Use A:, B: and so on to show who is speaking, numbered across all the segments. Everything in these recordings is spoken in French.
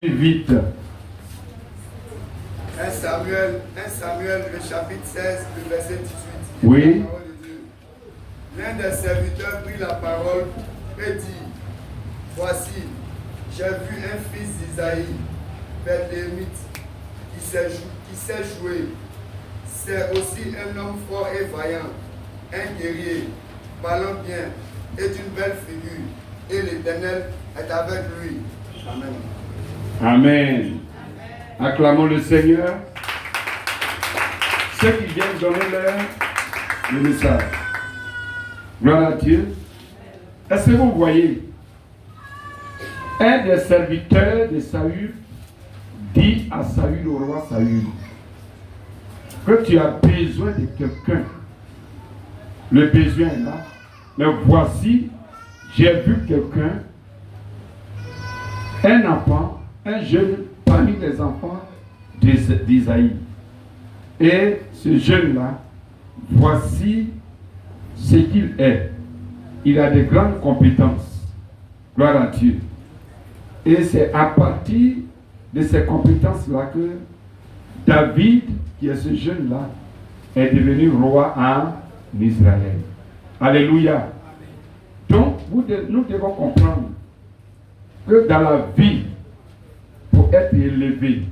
A: Vite.
B: 1 Samuel, le chapitre 16, le verset 18.
A: Oui.
B: La parole de Dieu. L'un des serviteurs prit la parole et dit: Voici, j'ai vu un fils d'Isaïe, Bethléemite, qui sait jouer. C'est aussi un homme fort et vaillant, un guerrier, parlant bien et d'une belle figure, et l'Éternel est avec lui. Amen.
A: Amen. Acclamons le Seigneur. Ceux qui viennent donner le message. Gloire à Dieu. Est-ce que vous voyez? Un des serviteurs de Saül dit à Saül, au roi Saül, que tu as besoin de quelqu'un. Le besoin est là. Mais voici, j'ai vu quelqu'un, un enfant, un jeune parmi les enfants d'Isaïe. Et ce jeune-là, voici ce qu'il est. Il a de grandes compétences. Gloire à Dieu. Et c'est à partir de ces compétences-là que David, qui est ce jeune-là, est devenu roi en Israël. Alléluia. Donc, nous devons comprendre que dans la vie, pour être élevé,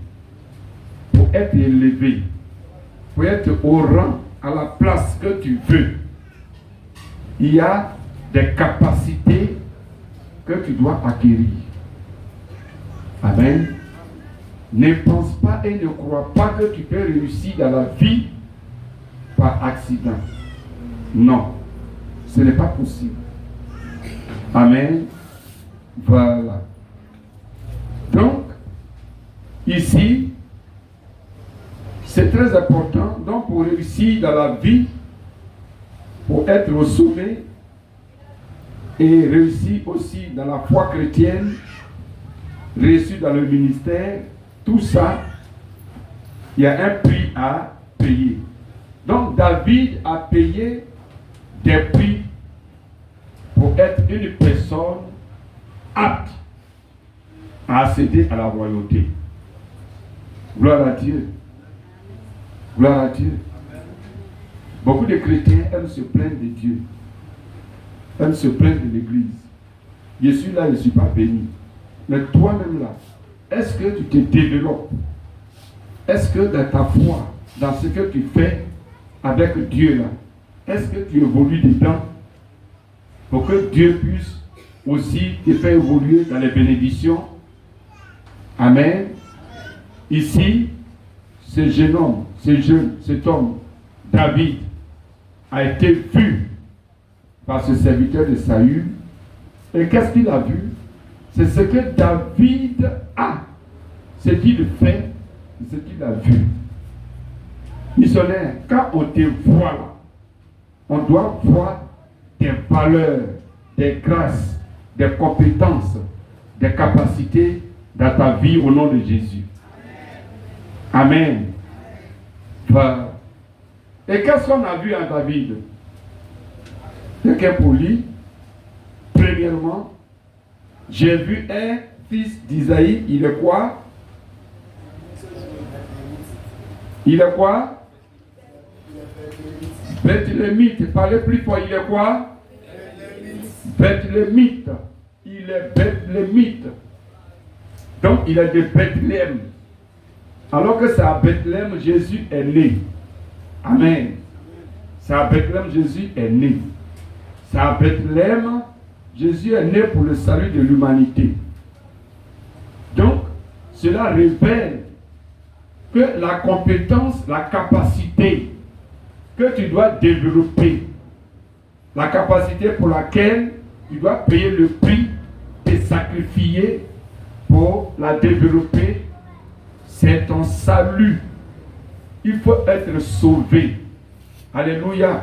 A: pour être au rang, à la place que tu veux, il y a des capacités que tu dois acquérir. Amen. Ne pense pas et ne crois pas que tu peux réussir dans la vie par accident. Non, ce n'est pas possible. Amen. Voilà. Donc, ici, c'est très important. Donc, pour réussir dans la vie, pour être au sommet et réussir aussi dans la foi chrétienne, réussir dans le ministère, tout ça, il y a un prix à payer. Donc, David a payé des prix pour être une personne apte à accéder à la royauté. Gloire à Dieu. Gloire à Dieu. Beaucoup de chrétiens aiment se plaindre de Dieu. Aiment se plaindre de l'église. Je suis là, je ne suis pas béni. Mais toi-même là, est-ce que tu te développes? Est-ce que dans ta foi, dans ce que tu fais avec Dieu là, est-ce que tu évolues dedans pour que Dieu puisse aussi te faire évoluer dans les bénédictions? Amen. Ici, ce jeune homme, cet homme, David, a été vu par ce serviteur de Saül. Et qu'est-ce qu'il a vu? C'est ce que David a. Ce qu'il fait, c'est ce qu'il a vu. Missionnaire, quand on te voit là, on doit voir des valeurs, des grâces, des compétences, des capacités dans ta vie au nom de Jésus. Amen. Voilà. Et qu'est-ce qu'on a vu en David? Quelqu'un pour lui. Premièrement, j'ai vu un fils d'Isaïe. Il est quoi? Il est quoi? Bethléemite. Parlez plus fort. Il est quoi? Bethléemite. Il est Bethléemite. Donc, il est de Bethléem. Alors que c'est à Bethléem, Jésus est né. Amen. C'est à Bethléem, Jésus est né. C'est à Bethléem, Jésus est né pour le salut de l'humanité. Donc, cela révèle que la compétence, la capacité que tu dois développer, la capacité pour laquelle tu dois payer le prix et sacrifier pour la développer, c'est ton salut. Il faut être sauvé. Alléluia.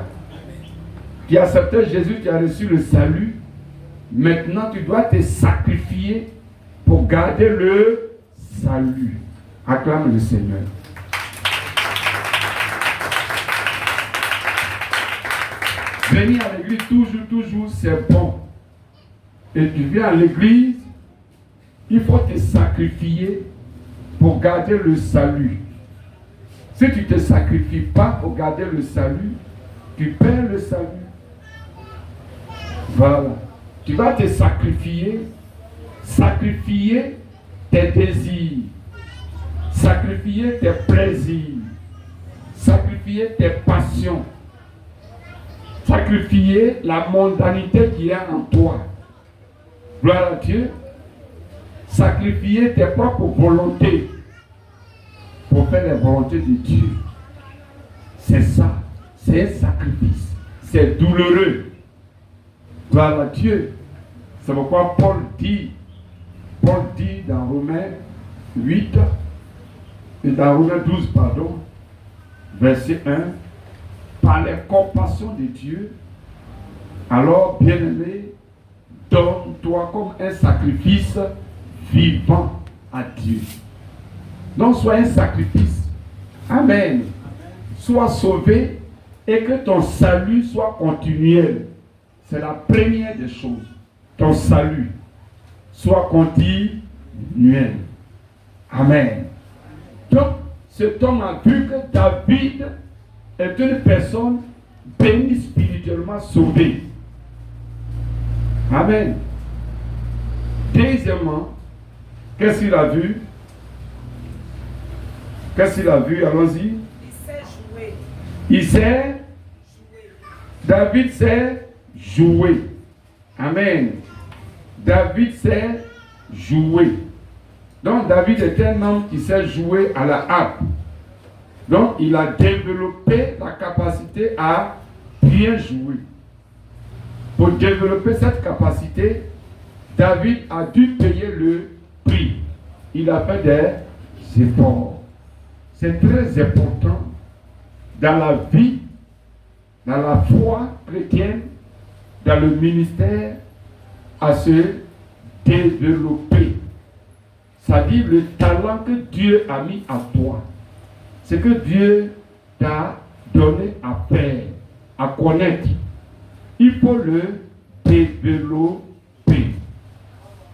A: Tu as accepté Jésus, tu as reçu le salut. Maintenant, tu dois te sacrifier pour garder le salut. Acclame le Seigneur. Venir à l'église toujours, c'est bon. Et tu viens à l'église, il faut te sacrifier pour garder le salut. Si tu ne te sacrifies pas pour garder le salut, tu perds le salut. Voilà. Tu vas te sacrifier tes désirs, sacrifier tes plaisirs, sacrifier tes passions, sacrifier la mondanité qui est en toi. Gloire à Dieu. Sacrifier tes propres volontés pour faire la volonté de Dieu. C'est ça. C'est un sacrifice. C'est douloureux. Gloire à Dieu. C'est pourquoi Paul dit dans Romains 8 et dans Romains 12, pardon, verset 1, par les compassions de Dieu, alors bien-aimé, donne-toi comme un sacrifice vivant à Dieu. Donc sois un sacrifice. Amen. Sois sauvé et que ton salut soit continuel. C'est la première des choses. Ton salut soit continuel. Amen. Donc, cet homme a vu que David est une personne bénie spirituellement sauvée. Amen. Deuxièmement, qu'est-ce qu'il a vu? Qu'est-ce qu'il a vu? Allons-y.
C: Il sait jouer.
A: Il sait. David sait jouer. Amen. David sait jouer. Donc David est un homme qui sait jouer à la harpe. Donc il a développé la capacité à bien jouer. Pour développer cette capacité, David a dû payer le prix. Il a fait des efforts. C'est très important dans la vie, dans la foi chrétienne, dans le ministère, à se développer. C'est-à-dire le talent que Dieu a mis à toi. Ce que Dieu t'a donné à faire, à connaître. Il faut le développer.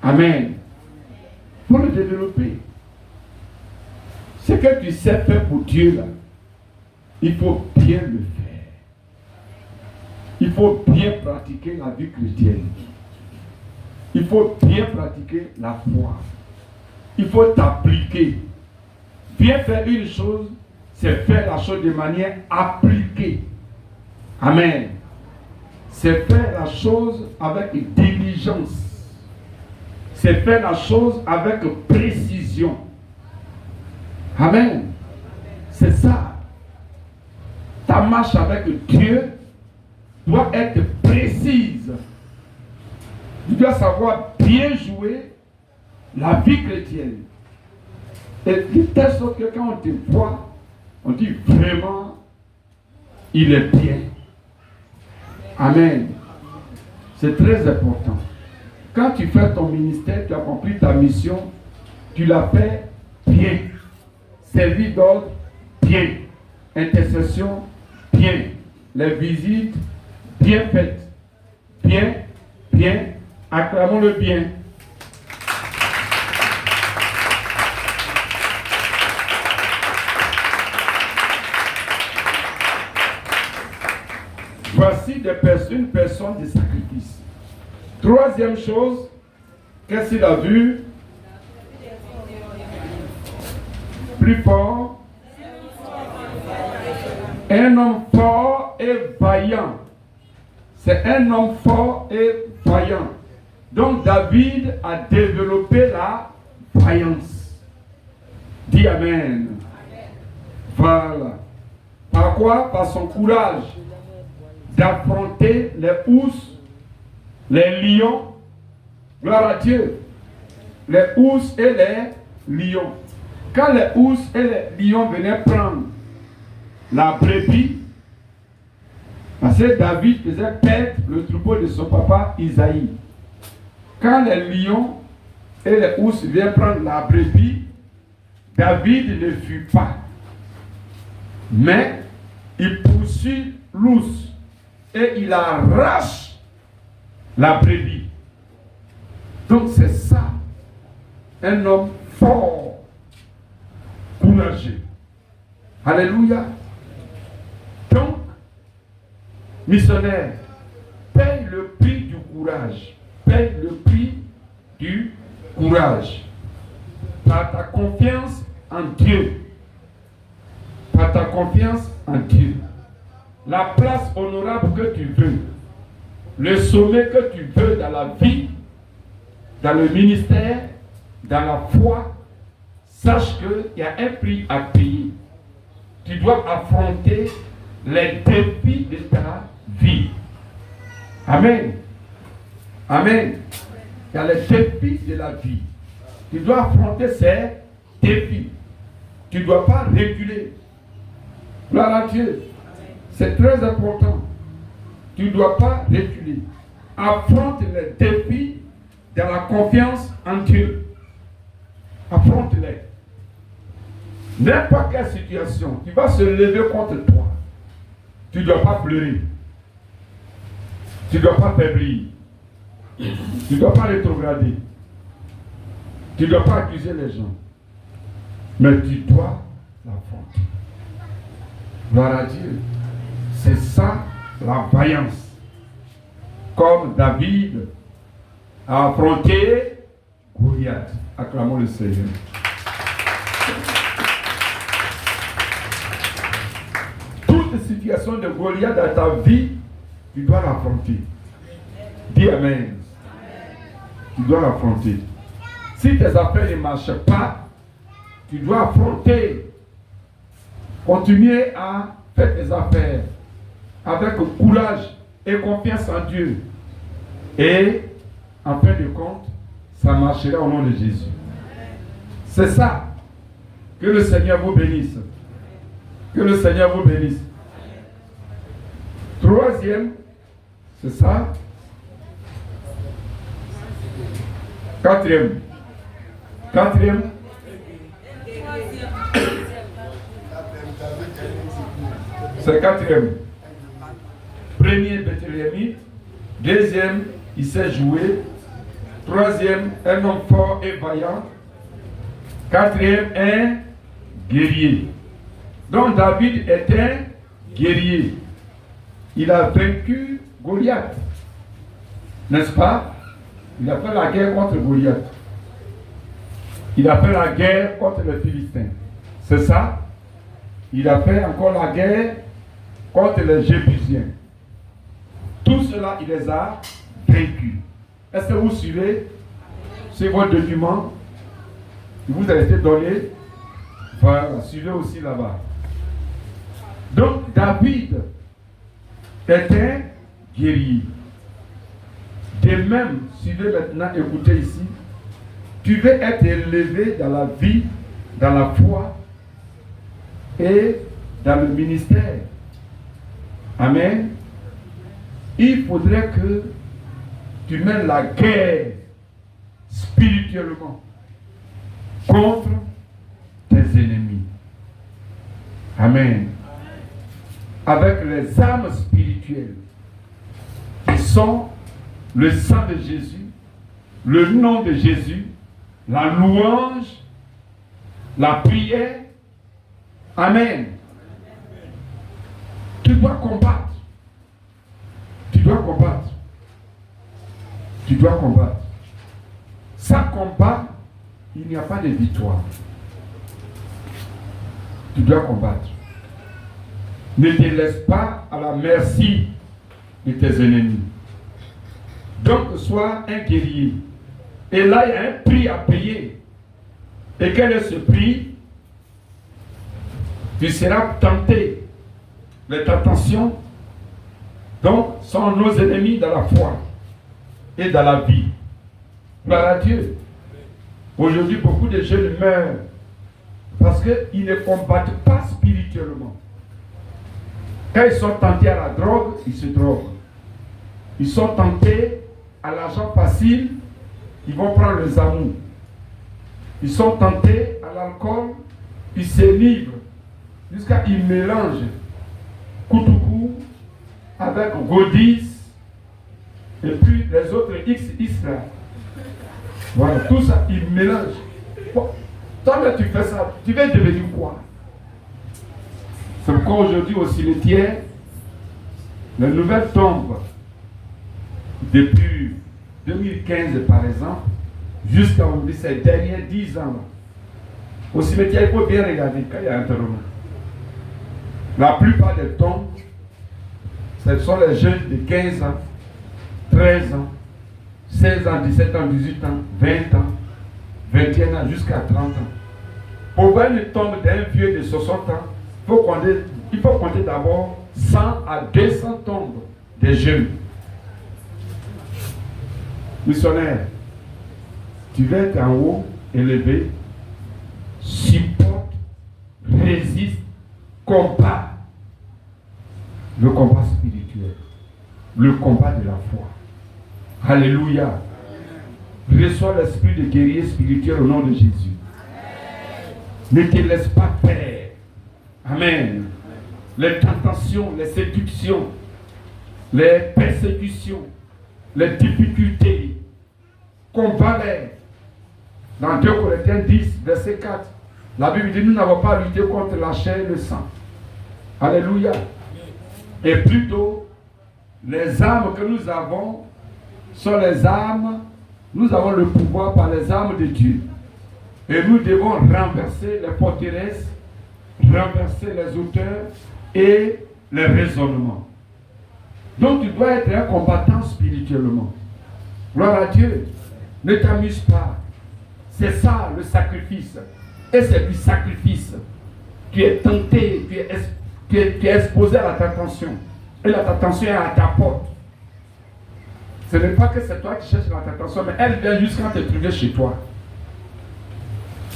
A: Amen. Il faut le développer. Ce que tu sais faire pour Dieu, là, il faut bien le faire. Il faut bien pratiquer la vie chrétienne. Il faut bien pratiquer la foi. Il faut t'appliquer. Bien faire une chose, c'est faire la chose de manière appliquée. Amen. C'est faire la chose avec diligence. C'est faire la chose avec précision. Amen. C'est ça. Ta marche avec Dieu doit être précise. Tu dois savoir bien jouer la vie chrétienne. Et de telle sorte que quand on te voit, on dit vraiment, il est bien. Amen. C'est très important. Quand tu fais ton ministère, tu accomplis ta mission, tu la fais bien. Service d'ordre, bien. Intercession, bien. Les visites, bien faites. Bien, bien. Acclamons-le bien. Voici une personne de sacrifice. Troisième chose, qu'est-ce qu'il a vu? Plus fort. Un homme fort et vaillant. C'est un homme fort et vaillant. Donc David a développé la vaillance. Dis Amen. Voilà. Par quoi? Par son courage d'affronter les ours, les lions. Gloire à Dieu. Les ours et les lions. Quand les ours et les lions venaient prendre la brebis, parce que David faisait perdre le troupeau de son papa Isaïe. Quand les lions et les ours viennent prendre la brebis, David ne fuit pas. Mais il poursuit l'ours et il arrache la brebis. Donc c'est ça. un homme fort, courageux. Alléluia. Donc, missionnaire, paye le prix du courage. Paye le prix du courage. Par ta confiance en Dieu. Par ta confiance en Dieu. La place honorable que tu veux. Le sommet que tu veux dans la vie, dans le ministère, dans la foi, sache qu'il y a un prix à payer. Tu dois affronter les défis de ta vie. Amen. Amen. Il y a les défis de la vie. Tu dois affronter ces défis. Tu ne dois pas reculer. Gloire à Dieu. C'est très important. Tu ne dois pas reculer. Affronte les défis dans la confiance en Dieu. Affronte-les. N'importe quelle situation qui va se lever contre toi, tu ne dois pas pleurer. Tu ne dois pas faiblir. Tu ne dois pas rétrograder. Tu ne dois pas accuser les gens. Mais tu dois l'affronter. Gloire à Dieu. C'est ça la vaillance. Comme David a affronté Goliath. Acclamons le Seigneur. Toute situation de Goliath dans ta vie, tu dois l'affronter. Dis Amen. Tu dois l'affronter. Si tes affaires ne marchent pas, tu dois affronter. Continuer à faire tes affaires avec courage et confiance en Dieu. Et en fin de compte, ça marchera au nom de Jésus. C'est ça. Que le Seigneur vous bénisse. Que le Seigneur vous bénisse. Troisième, c'est ça. Quatrième. C'est quatrième. Premier, Bethléemite. Deuxième, il sait jouer. Troisième, un homme fort et vaillant. Quatrième, un guerrier. Donc David est un guerrier. Il a vaincu Goliath. N'est-ce pas? Il a fait la guerre contre Goliath. Il a fait la guerre contre les Philistins. C'est ça? Il a fait encore la guerre contre les Jébusiens. Tout cela, il les a vaincus. Est-ce que vous suivez? C'est votre document. Il vous a été donné. Voilà, suivez aussi là-bas. Donc, David est un guerrier. De même, suivez maintenant, écoutez ici. Tu veux être élevé dans la vie, dans la foi et dans le ministère. Amen. Il faudrait que tu mènes la guerre spirituellement contre tes ennemis. Amen. Avec les armes spirituelles qui sont le sang de Jésus, le nom de Jésus, la louange, la prière. Amen. Tu dois combattre. Tu dois combattre. Tu dois combattre. Sans combat, il n'y a pas de victoire. Tu dois combattre. Ne te laisse pas à la merci de tes ennemis. Donc, sois un guerrier. Et là, il y a un prix à payer. Et quel est ce prix? Tu seras tenté. Les tentations, donc, sont nos ennemis dans la foi et dans la vie. Gloire à Dieu. Aujourd'hui, beaucoup de jeunes meurent parce qu'ils ne combattent pas spirituellement. Quand ils sont tentés à la drogue, ils se droguent. Ils sont tentés à l'argent facile, ils vont prendre les amours. Ils sont tentés à l'alcool, ils se livrent jusqu'à ils mélangent Koutoukou avec Godis et puis les autres X Israël. Voilà, tout ça, ils mélangent. Bon, toi, tu fais ça, tu vas devenir quoi? C'est pourquoi aujourd'hui au cimetière, les nouvelles tombes, depuis 2015 par exemple, jusqu'à ces derniers 10 ans, au cimetière, il faut bien regarder quand il y a un terreau. La plupart des tombes, ce sont les jeunes de 15 ans, 13 ans, 16 ans, 17 ans, 18 ans, 20 ans, 21 ans, jusqu'à 30 ans. Pour voir une tombe d'un vieux de 60 ans, il faut compter d'abord 100 à 200 tombes des jeunes. Missionnaire, tu vas être en haut, élevé, supporte, résiste, combat. Le combat spirituel, le combat de la foi. Alléluia. Reçois l'esprit de guerrier spirituel au nom de Jésus. Ne te laisse pas faire. Amen. Les tentations, les séductions, les persécutions, les difficultés, combat-les. Dans 2 Corinthiens 10, verset 4, la Bible dit, nous n'avons pas lutté contre la chair et le sang. Alléluia. Et plutôt, les armes que nous avons sont les armes, nous avons le pouvoir par les armes de Dieu. Et nous devons renverser les forteresses, renverser les auteurs et les raisonnements. Donc tu dois être un combattant spirituellement. Gloire à Dieu. Ne t'amuse pas. C'est ça le sacrifice. Et c'est du sacrifice. Tu es tenté, tu es exposé à la tentation. Et la tentation est à ta porte. Ce n'est pas que c'est toi qui cherches la tentation, mais elle vient jusqu'à te trouver chez toi.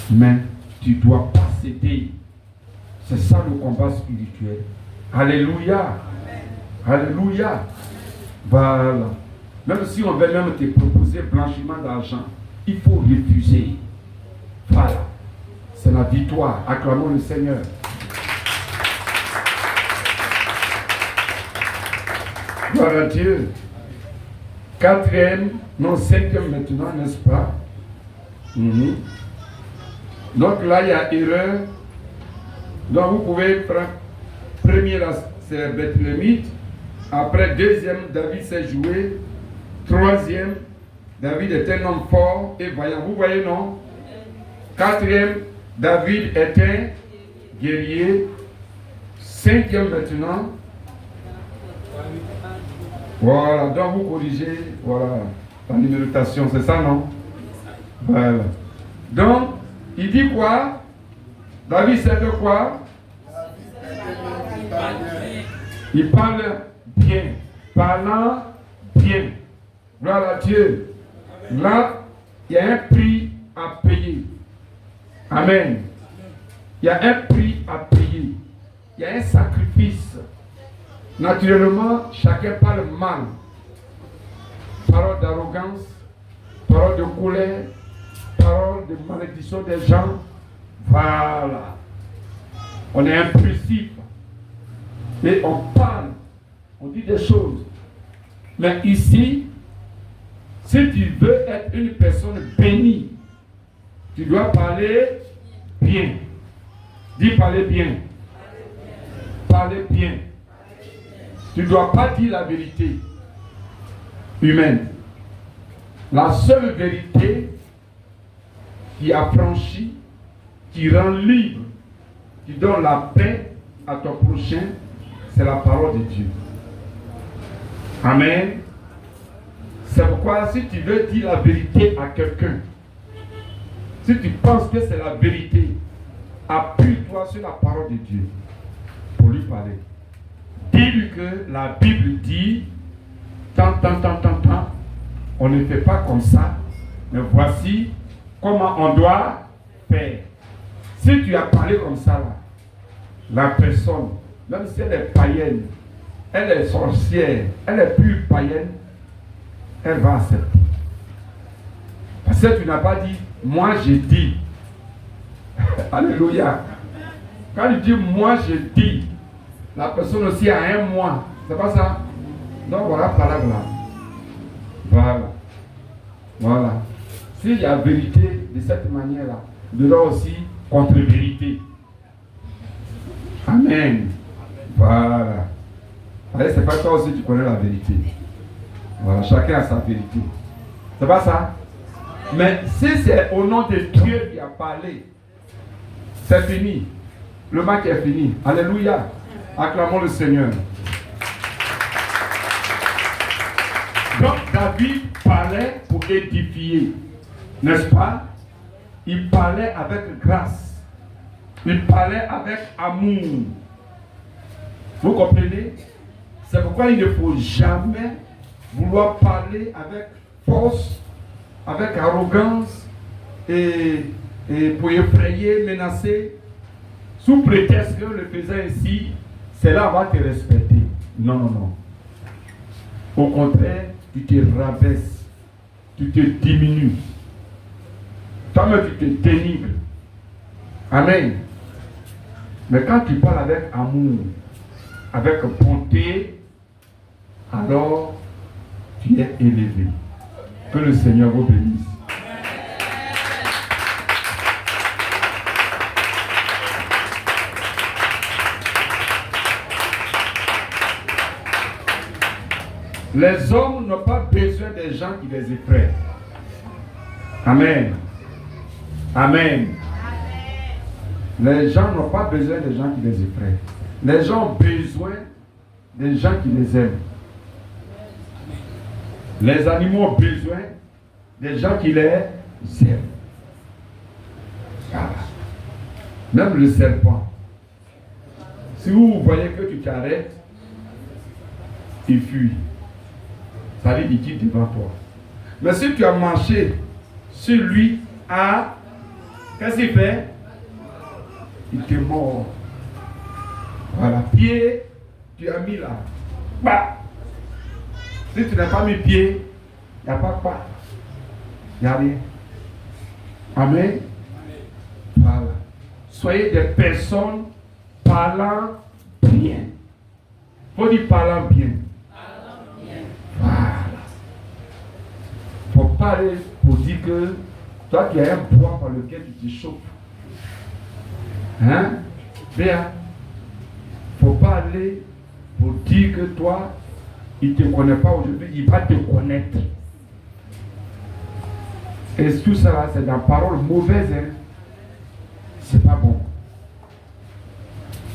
A: Mais tu ne dois pas céder. C'est ça le combat spirituel. Alléluia. Alléluia. Voilà. Même si on veut même te proposer blanchiment d'argent, il faut refuser. Voilà. C'est la victoire. Acclamons le Seigneur. Gloire à Dieu. 4e, non 5e maintenant, n'est-ce pas? Donc là, il y a erreur. Donc vous pouvez prendre. Premier, là, c'est Bethlémite. Après, 2e, David s'est joué. 3e, David est un homme fort et vaillant. Vous voyez, non? 4e, David est un guerrier. 5e maintenant. Voilà, donc vous corrigez, voilà, la numérotation, c'est ça, non? Voilà. Donc, il dit quoi? David sait de quoi? Il parle bien, parlant bien. Gloire à Dieu. Là, il y a un prix à payer. Amen. Il y a un prix à payer. Il y a un sacrifice. Naturellement, chacun parle mal. Parole d'arrogance, parole de colère, parole de malédiction des gens. Voilà. On est impulsif. Et on parle. On dit des choses. Mais ici, si tu veux être une personne bénie, tu dois parler bien. Dis parler bien. Parler bien. Tu ne dois pas dire la vérité humaine. La seule vérité qui affranchit, qui rend libre, qui donne la paix à ton prochain, c'est la parole de Dieu. Amen. C'est pourquoi si tu veux dire la vérité à quelqu'un, si tu penses que c'est la vérité, appuie-toi sur la parole de Dieu pour lui parler. Dis-lui que la Bible dit, tant, on ne fait pas comme ça, mais voici comment on doit faire. Si tu as parlé comme ça, là, la personne, même si elle est païenne, elle est sorcière, elle est plus païenne, elle va accepter. Parce que tu n'as pas dit, moi j'ai dit. Alléluia. Quand tu dis, moi j'ai dit, la personne aussi a un mois. C'est pas ça? Donc voilà, parole là. Voilà. Voilà. S'il y a vérité de cette manière-là, dedans aussi contre-vérité. Amen. Voilà. Allez, c'est pas toi aussi tu connais la vérité. Voilà, chacun a sa vérité. C'est pas ça? Mais si c'est au nom de Dieu qui a parlé, c'est fini. Le match est fini. Alléluia. Acclamons le Seigneur. Donc David parlait pour édifier. N'est-ce pas? Il parlait avec grâce. Il parlait avec amour. Vous comprenez? C'est pourquoi il ne faut jamais vouloir parler avec force, avec arrogance et pour effrayer, menacer, sous prétexte que le faisant ainsi, cela va te respecter. Non, non, non. Au contraire, tu te rabaisses, tu te diminues. Toi-même, tu te dénigres. Amen. Mais quand tu parles avec amour, avec bonté, alors tu es élevé. Que le Seigneur vous bénisse. Les hommes n'ont pas besoin des gens qui les effraient. Amen. Amen. Les gens n'ont pas besoin des gens qui les effraient. Les gens ont besoin des gens qui les aiment. Les animaux ont besoin des gens qui les aiment. Voilà. Même le serpent. Si vous voyez que tu t'arrêtes, il fuit. Ça veut dire qu'il quitte devant toi. Mais si tu as marché sur lui, qu'est-ce qu'il fait? Il te mord. Voilà, pied, tu as mis là. Bah. Si tu n'as pas mis pied, il n'y a pas quoi. Il n'y a rien. Amen. Voilà. Soyez des personnes parlant bien. Il faut dire parlant bien. Voilà. Il ne faut pas aller pour dire que toi tu as un bois par lequel tu te chauffes. Hein? Bien. Il ne faut pas aller pour dire que toi, il ne te connaît pas aujourd'hui, il va te connaître. Et tout ça, c'est dans parole mauvaise. Hein? C'est pas bon.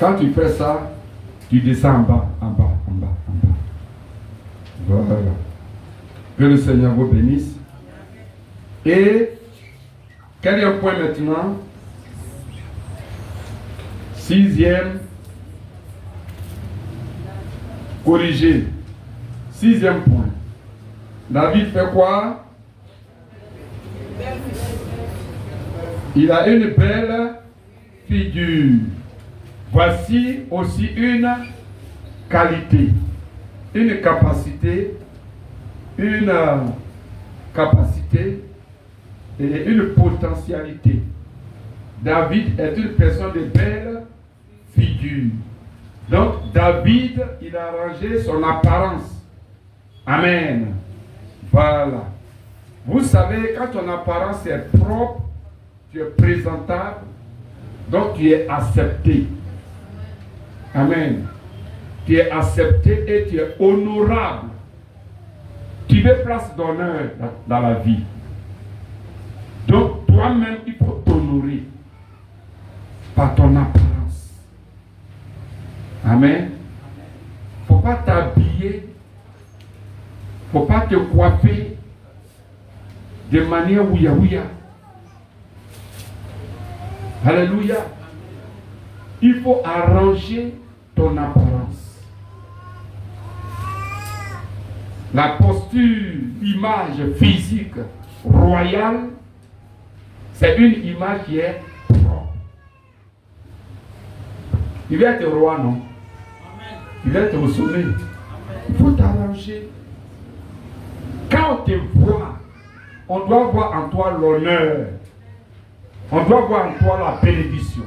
A: Quand tu fais ça, tu descends en bas, en bas, en bas, en bas. Voilà. Que le Seigneur vous bénisse. Et quel est le point maintenant? 6e, corriger. 6e point. David fait quoi? Il a une belle figure. Voici aussi une qualité, une capacité et une potentialité. David est une personne de belle figure. Donc David, il a arrangé son apparence. Amen. Voilà. Vous savez, quand ton apparence est propre, tu es présentable, donc tu es accepté. Amen. Tu es accepté et tu es honorable. Tu veux place d'honneur dans la vie. Donc toi-même, il faut t'honorer par ton apparence. Amen. Il ne faut pas t'habiller, il ne faut pas te coiffer de manière ouïa-ouïa. Alléluia. Il faut arranger ton apparence. La posture, l'image physique royale, c'est une image qui est propre. Il va être roi, non? Il va être au sommet. Il faut t'arranger. Quand on te voit, on doit voir en toi l'honneur. On doit voir en toi la bénédiction.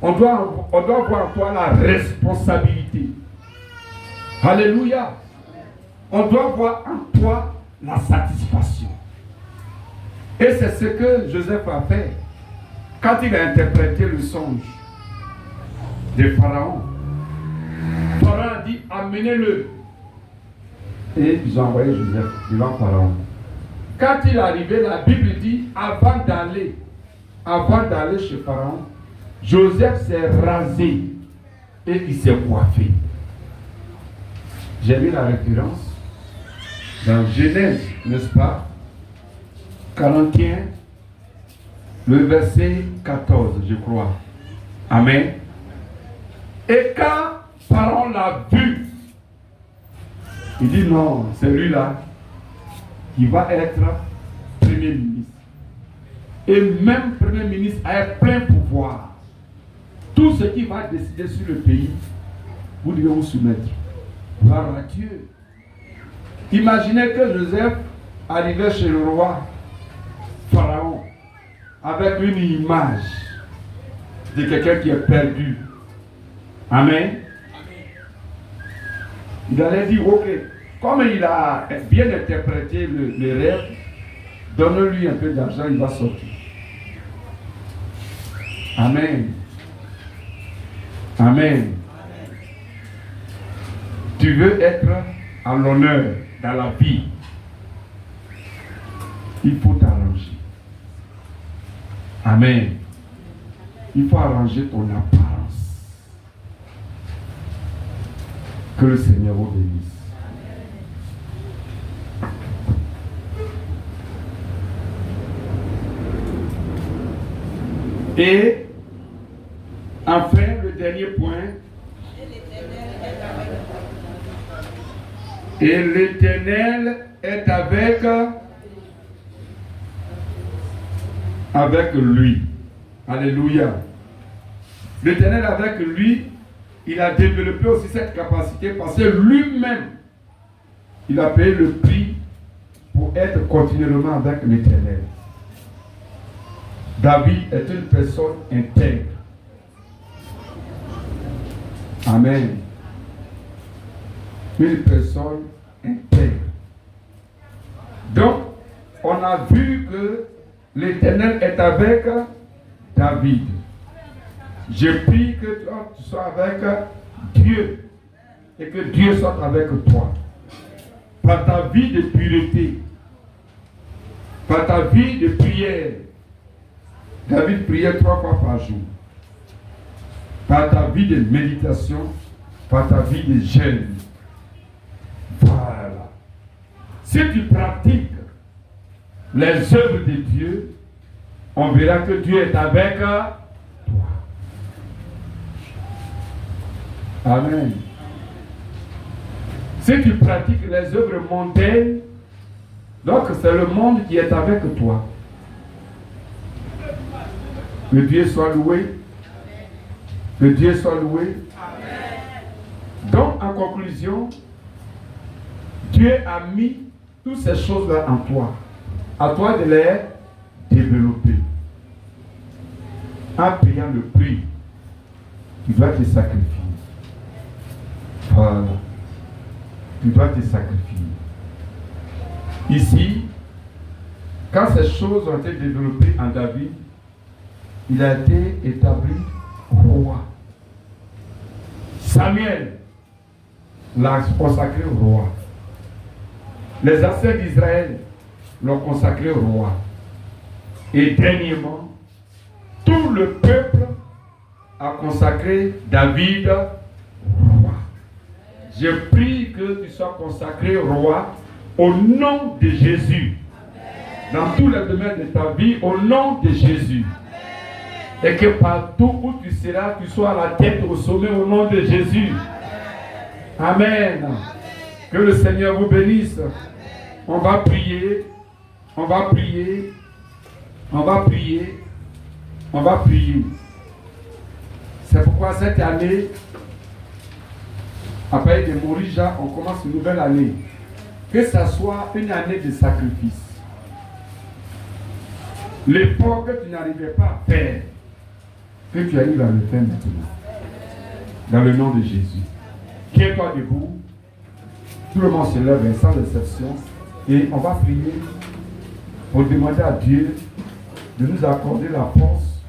A: On doit voir en toi la responsabilité. Alléluia. On doit voir en toi la satisfaction. Et c'est ce que Joseph a fait. quand il a interprété le songe de Pharaon, Pharaon a dit, amenez-le. Et ils ont envoyé Joseph devant Pharaon. Quand il est arrivé, la Bible dit, avant d'aller chez Pharaon, Joseph s'est rasé et il s'est coiffé. J'ai mis la référence dans Genèse, n'est-ce pas? 41, le verset 14, je crois. Amen. Et quand Pharaon l'a vu, il dit non, c'est lui-là qui va être Premier ministre. Et même Premier ministre a plein pouvoir. Tout ce qui va décider sur le pays, vous devez vous soumettre. Gloire à Dieu. Imaginez que Joseph arrivait chez le roi Pharaon avec une image de quelqu'un qui est perdu. Amen. Il allait dire, ok, comme il a bien interprété le rêve, donne-lui un peu d'argent, il va sortir. Amen. Amen. Tu veux être à l'honneur dans la vie, il faut t'arranger. Amen. Il faut arranger ton apparence. Que le Seigneur vous bénisse. Et enfin, le dernier point. Et l'Éternel est avec lui. Alléluia. L'Éternel avec lui, il a développé aussi cette capacité parce que lui-même, il a payé le prix pour être continuellement avec l'Éternel. David est une personne intègre. Amen. Une personne intègre. Donc, on a vu que l'Éternel est avec David. Je prie que toi, tu sois avec Dieu et que Dieu soit avec toi. Par ta vie de pureté, par ta vie de prière. David priait 3 fois par jour. Par ta vie de méditation, par ta vie de jeûne. Voilà. Si tu pratiques les œuvres de Dieu, on verra que Dieu est avec toi. Amen. Si tu pratiques les œuvres mondaines, donc c'est le monde qui est avec toi. Que Dieu soit loué. Que Dieu soit loué. Amen. Donc, en conclusion, Dieu a mis toutes ces choses-là en toi. À toi de les développer. En payant le prix, tu dois te sacrifier. Voilà. Tu dois te sacrifier. Ici, quand ces choses ont été développées en David, il a été établi roi. Samuel l'a consacré roi. Les anciens d'Israël l'ont consacré roi. Et dernièrement, tout le peuple a consacré David roi. Je prie que tu sois consacré roi au nom de Jésus. Dans tous les domaines de ta vie, au nom de Jésus. Et que partout où tu seras, tu sois à la tête au sommet au nom de Jésus. Amen. Que le Seigneur vous bénisse. On va prier. On va prier. On va prier. On va prier. C'est pourquoi cette année, après de Morija, on commence une nouvelle année. Que ça soit une année de sacrifice. L'effort que tu n'arrivais pas à faire, que tu arrives à le faire maintenant. Dans le nom de Jésus. Tiens-toi debout. Tout le monde se lève sans exception. Et on va prier pour demander à Dieu de nous accorder la force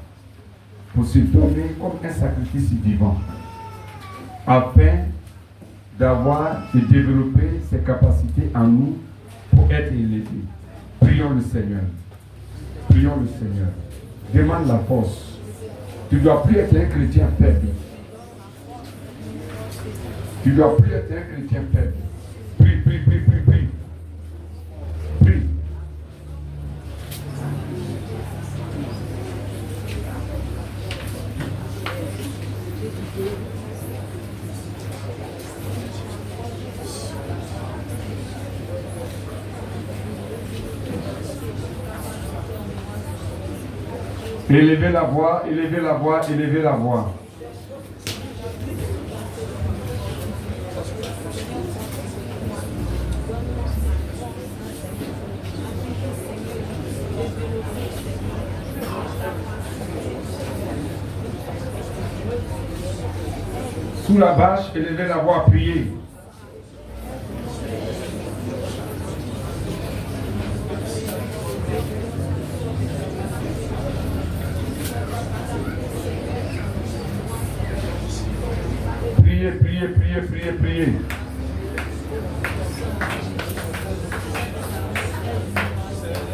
A: pour se donner comme un sacrifice vivant, afin d'avoir et développer ses capacités en nous pour être élevés. Prions le Seigneur. Prions le Seigneur. Demande la force. Tu ne dois plus être un chrétien faible. Tu ne dois plus être un chrétien faible. Prie, prie, prie, prie, prie. Prie. Élevez la voix, élevez la voix, élevez la voix. Sous la bâche, élevez la voix, priez. Priez, priez, priez, priez, priez.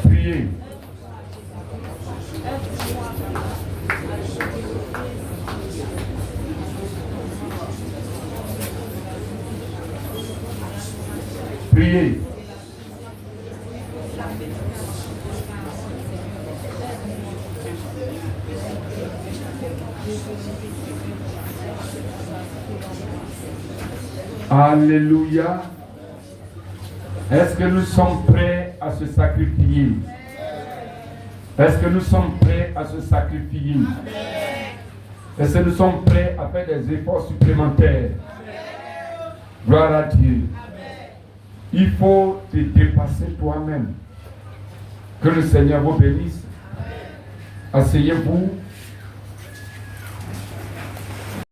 A: Priez. Priez. Alléluia. Est-ce que nous sommes prêts à se sacrifier? Est-ce que nous sommes prêts à se sacrifier? Est-ce que nous sommes prêts à faire des efforts supplémentaires? Gloire à Dieu. Il faut te dépasser toi-même. Que le Seigneur vous bénisse. Asseyez-vous.